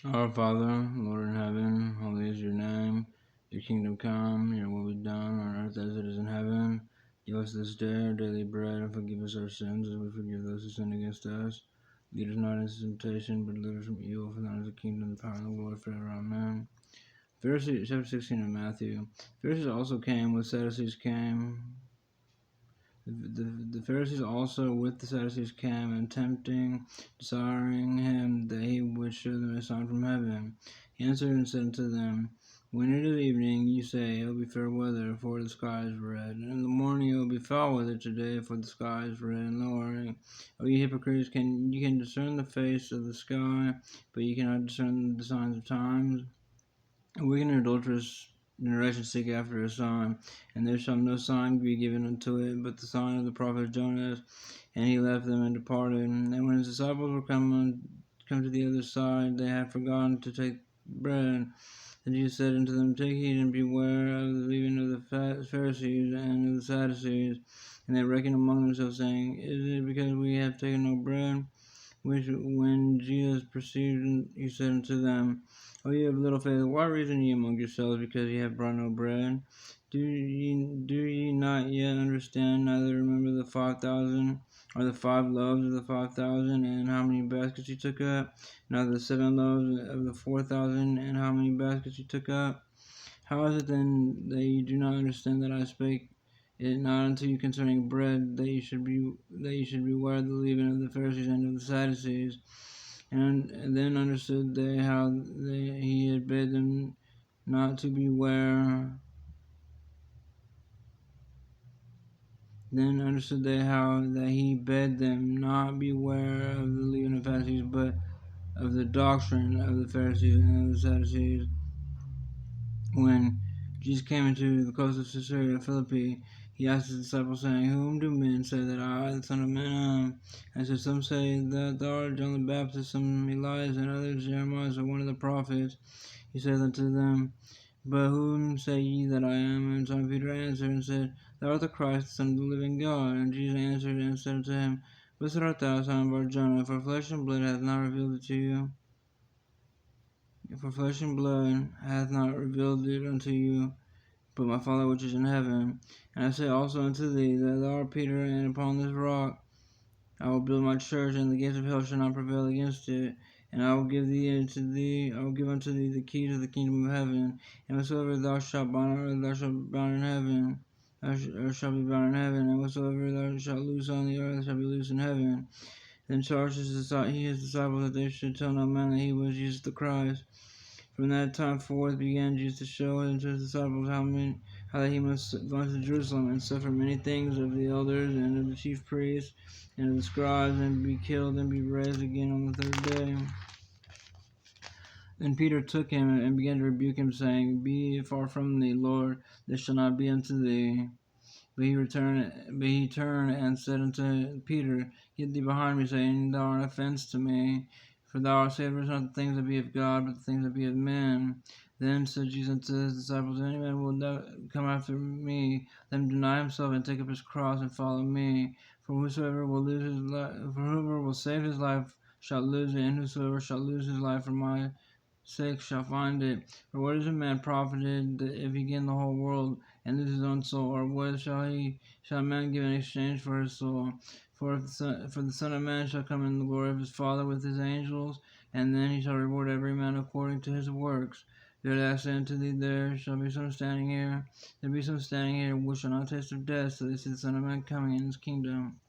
Our Father, Lord in heaven, holy is your name. Your kingdom come, your will be done on earth as it is in heaven. Give us this day our daily bread, and forgive us our sins as we forgive those who sin against us. Lead us not into temptation, but deliver us from evil. For thine is the kingdom, the power, and the glory forever. Amen. Pharisees, chapter 16 of Matthew. Pharisees also came with Sadducees came. The Pharisees also with the Sadducees came, and tempting, desiring him that he would show them a sign from heaven. He answered and said unto them, When it is evening, you say, It will be fair weather, for the sky is red. And in the morning it will be foul weather today, for the sky is red and lowering. O ye hypocrites, you can discern the face of the sky, but you cannot discern the signs of times. A wicked and adulterous generation seek after a sign, and there shall no sign be given unto it, but the sign of the prophet Jonas. And he left them and departed. And when his disciples were come to the other side, they had forgotten to take bread. And Jesus said unto them, Take heed and beware of the leaven of the Pharisees and of the Sadducees. And they reckoned among themselves, saying, Is it because we have taken no bread? Which when Jesus perceived, he said unto them, O ye of little faith, why reason ye among yourselves, because ye have brought no bread? Do ye not yet understand, neither remember the 5,000, or the 5 loaves of the 5,000, and how many baskets ye took up? Neither the 7 loaves of the 4,000, and how many baskets ye took up? How is it then that ye do not understand that I spake it not unto you concerning bread, that you should beware of the leaven of the Pharisees and of the Sadducees? And then understood they how he had bid them not to beware. Then understood they how that he bade them not beware of the leaven of the Pharisees, but of the doctrine of the Pharisees and of the Sadducees. When Jesus came into the coast of Caesarea Philippi, he asked his disciples, saying, Whom do men say that I, the Son of Man, am? And said, Some say that thou art John the Baptist, some Elias, and others Jeremiah, or one of the prophets. He said unto them, But whom say ye that I am? And Simon Peter answered and said, Thou art the Christ, the Son of the living God. And Jesus answered and said unto him, Blessed art thou, Simon Bar-Jonah, for flesh and blood hath not revealed it to you, for flesh and blood hath not revealed it unto you, but my Father which is in heaven. And I say also unto thee that thou art Peter, and upon this rock I will build my church, and the gates of hell shall not prevail against it. And I will give unto thee the keys of the kingdom of heaven. And whatsoever thou shalt bind on earth, thou shalt bound in heaven, or shall be bound in heaven. And whatsoever thou shalt loose on the earth shall be loosed in heaven. Then charged his disciples that they should tell no man that he was Jesus the Christ. From that time forth began Jesus to show unto his disciples how that he must go into Jerusalem and suffer many things of the elders and of the chief priests and of the scribes, and be killed and be raised again on the third day. Then Peter took him and began to rebuke him, saying, Be far from thee, Lord, this shall not be unto thee. But he turned and said unto Peter, Get thee behind me, Satan, thou art an offense to me. For thou savourest not the things that be of God, but the things that be of men. Then said Jesus unto his disciples, If any man will come after me, let him deny himself and take up his cross and follow me. For whosoever will save his life shall lose it, and whosoever shall lose his life for my sake shall find it. For what is a man profited if he gain the whole world and lose his own soul? Or what shall a man give in exchange for his soul? For the Son of Man shall come in the glory of his Father with his angels, and then he shall reward every man according to his works. Verily I say unto thee, there be some standing here which shall not taste of death, till they see the Son of Man coming in his kingdom.